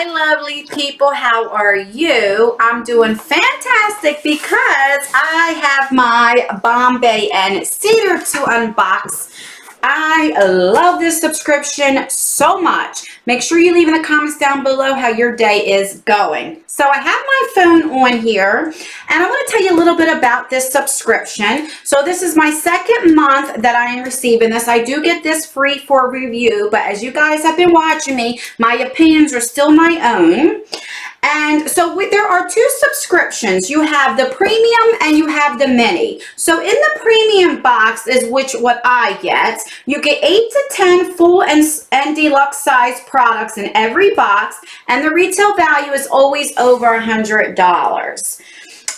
Hi lovely people, how are you? I'm doing fantastic because I have my Bombay and Cedar to unbox. I love this subscription so much. Make sure you leave in the comments down below how your day is going. So I have my phone on here and I want to tell you a little bit about this subscription. So this is my second month that I am receiving this. I do get this free for review, but as you guys have been watching me, my opinions are still my own. And so there are two subscriptions. You have the premium and you have the mini. So in the premium box is what I get. You get 8 to 10 full and deluxe size products in every box, and the retail value is always over $100.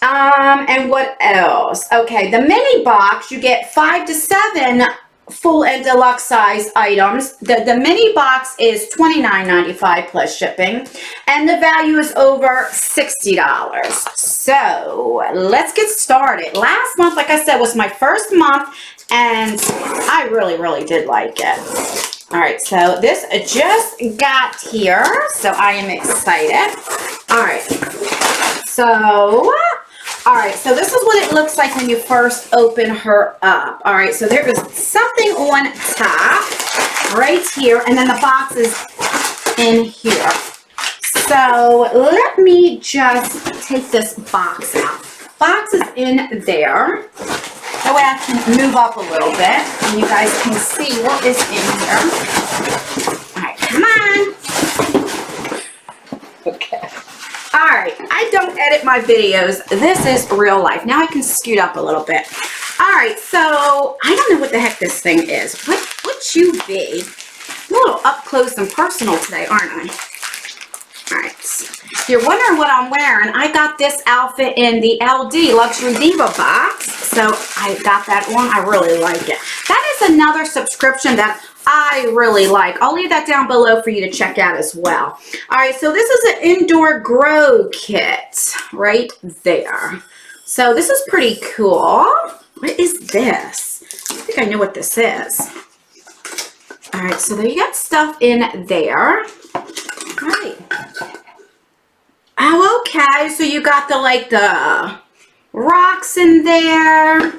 And what else? Okay, the mini box, you get 5 to 7 full and deluxe size items. The mini box is $29.95 plus shipping, and the value is over $60. So let's get started. Last month, like I said, was my first month, and I really did like it. All right, so this just got here, so I am excited. All right, so this is what it looks like when you first open her up. All right, so there is something on top right here, and then the box is in here. So let me just take this box out. Box is in there. That way I can move up a little bit, and you guys can see what is in here. All right, come on. Okay. All right, I don't edit my videos. This is real life. Now I can scoot up a little bit. All right, so I don't know what the heck this thing is. What you be? I'm a little up close and personal today, aren't I? All right. If you're wondering what I'm wearing, I got this outfit in the LD Luxury Diva box. So I got that on. I really like it. That is another subscription that I really like. I'll leave that down below for you to check out as well. All right, so this is an indoor grow kit right there. So this is pretty cool. What is this? I think I know what this is. All right, so you got stuff in there. All right. Oh, okay. So you got the rocks in there.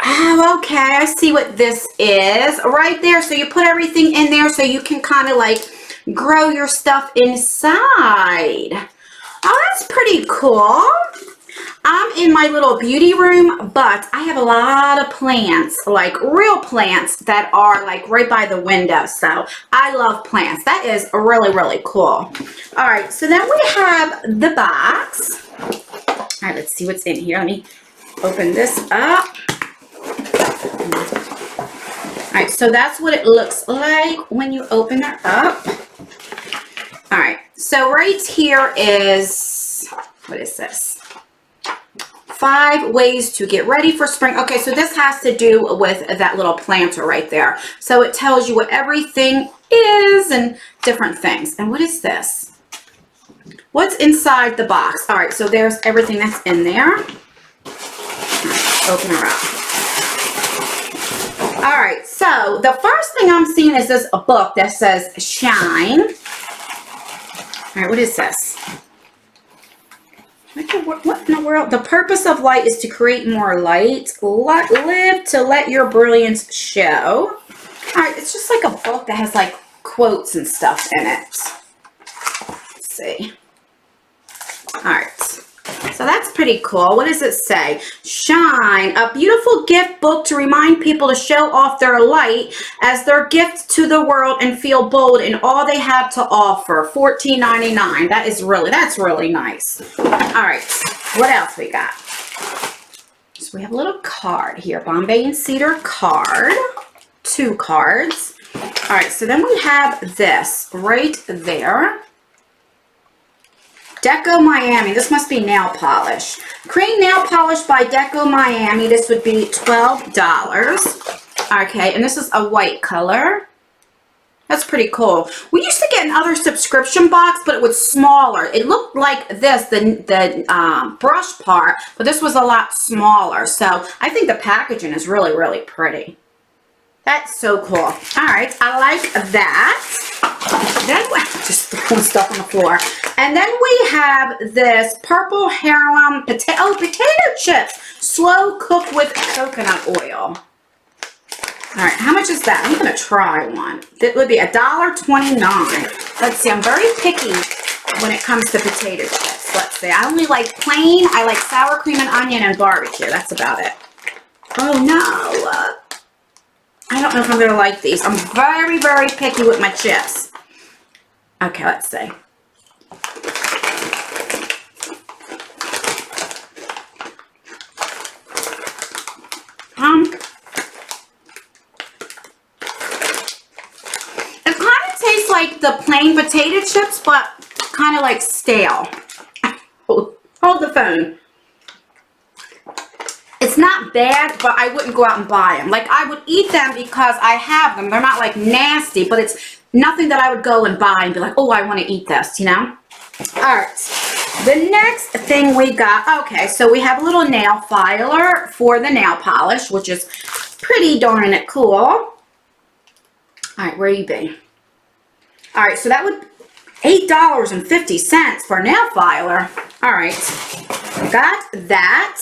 Oh, okay. I see what this is right there. So you put everything in there so you can kind of like grow your stuff inside. Oh, that's pretty cool. I'm in my little beauty room, but I have a lot of plants, like real plants that are like right by the window. So I love plants. That is really cool. All right, so then we have the box. All right, let's see what's in here. Let me open this up. All right, so that's what it looks like when you open it up. All right, so right here is, what is this? 5 ways to get ready for spring. Okay, so this has to do with that little planter right there. So it tells you what everything is and different things. And what is this? What's inside the box? All right, so there's everything that's in there. All right, open her up. All right, so the first thing I'm seeing is this book that says Shine. All right, what is this? What in the world? The purpose of light is to create more light. Live to let your brilliance show. All right, it's just like a book that has like quotes and stuff in it. Let's see. All right. So that's pretty cool. What does it say? Shine, a beautiful gift book to remind people to show off their light as their gift to the world and feel bold in all they have to offer. $14.99. That's really nice. All right, what else we got? So we have a little card here, Bombay and Cedar card, 2 cards. All right, so then we have this right there. Deco Miami. This must be nail polish. Cream nail polish by Deco Miami. This would be $12. Okay, and this is a white color. That's pretty cool. We used to get another subscription box, but it was smaller. It looked like this, the brush part, but this was a lot smaller. So I think the packaging is really pretty. That's so cool. All right, I like that. Then we just throwing stuff on the floor. And then we have this purple heirloom potato chips, slow cooked with coconut oil. All right, how much is that? I'm gonna try one. It would be $1.29. Let's see, I'm very picky when it comes to potato chips. Let's see, I only like plain. I like sour cream and onion and barbecue. That's about it. Oh no. I don't know if I'm gonna like these. I'm very, very picky with my chips. Okay, let's see. It kind of tastes like the plain potato chips, but kind of like stale. Hold the phone. It's not bad, but I wouldn't go out and buy them. Like, I would eat them because I have them. They're not like nasty, but it's nothing that I would go and buy and be like, oh, I want to eat this, you know? All right. The next thing we got, okay, so we have a little nail filer for the nail polish, which is pretty darn cool. All right, where you be? All right, so that would $8.50 for a nail filer. All right, got that.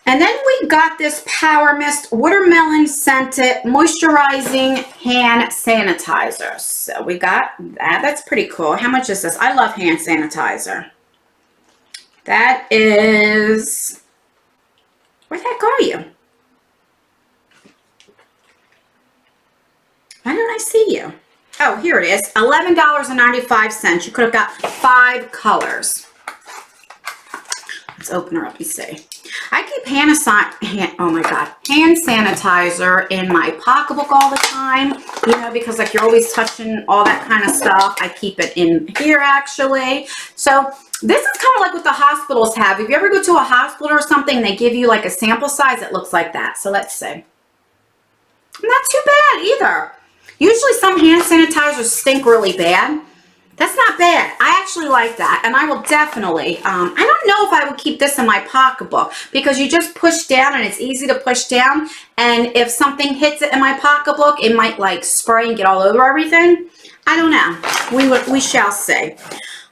And then we got this Power Mist Watermelon Scented Moisturizing Hand Sanitizer. So we got that. That's pretty cool. How much is this? I love hand sanitizer. That is... Where the heck are you? Why don't I see you? Oh, here it is. $11.95. You could have got 5 colors. Let's open her up and see. I keep hand sanitizer in my pocketbook all the time, you know, because like you're always touching all that kind of stuff. I keep it in here actually. So this is kind of like what the hospitals have. If you ever go to a hospital or something, they give you like a sample size that looks like that. So let's see. Not too bad either. Usually some hand sanitizers stink really bad. That's not bad. I actually like that, and I will definitely, I don't know if I would keep this in my pocketbook, because you just push down, and it's easy to push down, and if something hits it in my pocketbook, it might, like, spray and get all over everything. I don't know. We shall see.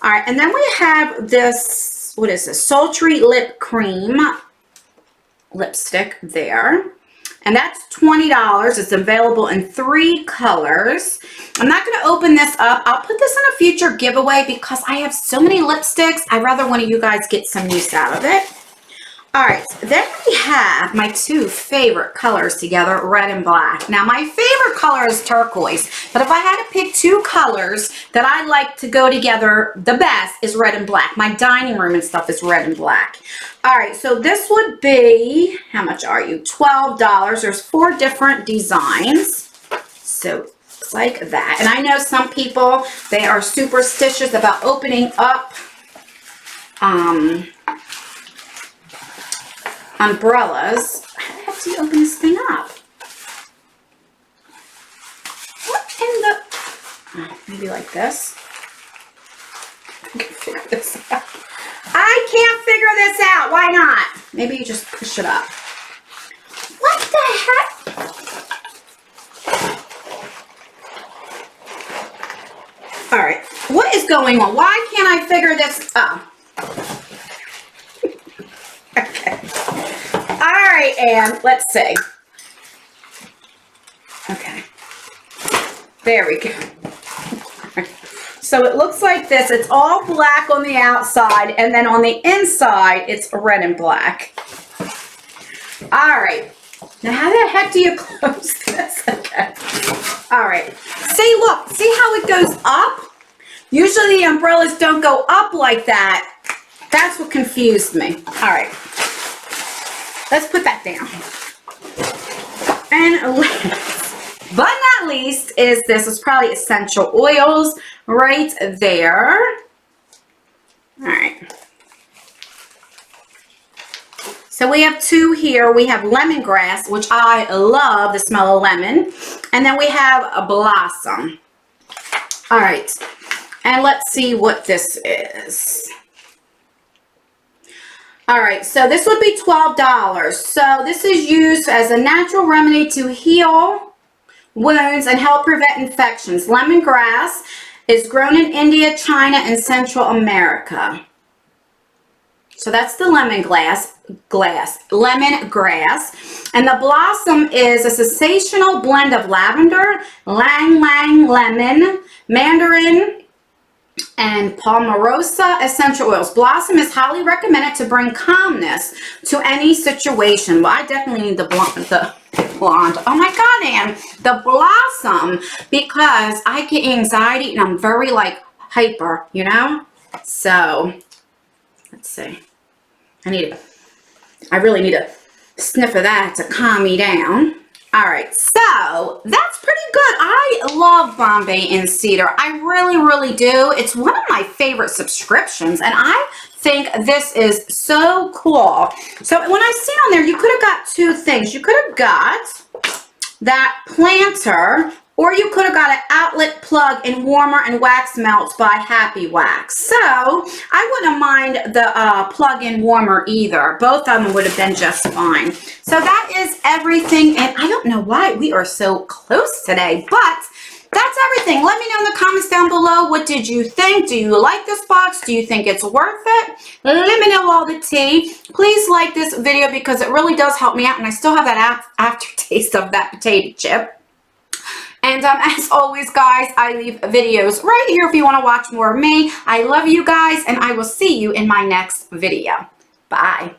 All right, and then we have this, what is this? Sultry Lip Cream lipstick there. And that's $20. It's available in 3 colors. I'm not going to open this up. I'll put this in a future giveaway because I have so many lipsticks. I'd rather one of you guys get some use out of it. All right, then we have my 2 favorite colors together, red and black. Now, my favorite color is turquoise, but if I had to pick 2 colors that I like to go together the best is red and black. My dining room and stuff is red and black. All right, so this would be, how much are you? $12. There's 4 different designs. So it's like that. And I know some people, they are superstitious about opening up umbrellas. How the heck do you open this thing up? What in the... Oh, maybe like this. I can figure this out. I can't figure this out. Why not? Maybe you just push it up. What the heck? All right. What is going on? Why can't I figure this out? Okay. All right, and let's see. Okay. There we go. So it looks like this. It's all black on the outside, and then on the inside, it's red and black. All right. Now, how the heck do you close this? Okay. All right. See, look. See how it goes up? Usually the umbrellas don't go up like that. That's what confused me. All right. Let's put that down. And last, but not least, is this is probably essential oils right there. All right. So we have 2 here. We have lemongrass, which I love the smell of lemon. And then we have a blossom. All right. And let's see what this is. All right, so this would be $12. So this is used as a natural remedy to heal wounds and help prevent infections. Lemongrass is grown in India, China, and Central America. So that's the lemongrass. And the blossom is a sensational blend of lavender, lang lang lemon, mandarin, and palmarosa essential oils. Blossom is highly recommended to bring calmness to any situation. Well, I definitely need the blonde. Oh my God, Anne. The blossom, because I get anxiety and I'm very like hyper, you know? So, let's see. I really need a sniff of that to calm me down. All right, so that's pretty good. I love Bombay and Cedar. I really, really do. It's one of my favorite subscriptions, and I think this is so cool. So when I see on there, you could have got two things. You could have got that planter, or you could have got an outlet plug and warmer and wax melts by Happy Wax. So I wouldn't mind the plug-in warmer either. Both of them would have been just fine. So that is everything. And I don't know why we are so close today, but that's everything. Let me know in the comments down below. What did you think? Do you like this box? Do you think it's worth it? Let me know all the tea. Please like this video because it really does help me out. And I still have that aftertaste of that potato chip. And as always, guys, I leave videos right here if you want to watch more of me. I love you guys, and I will see you in my next video. Bye.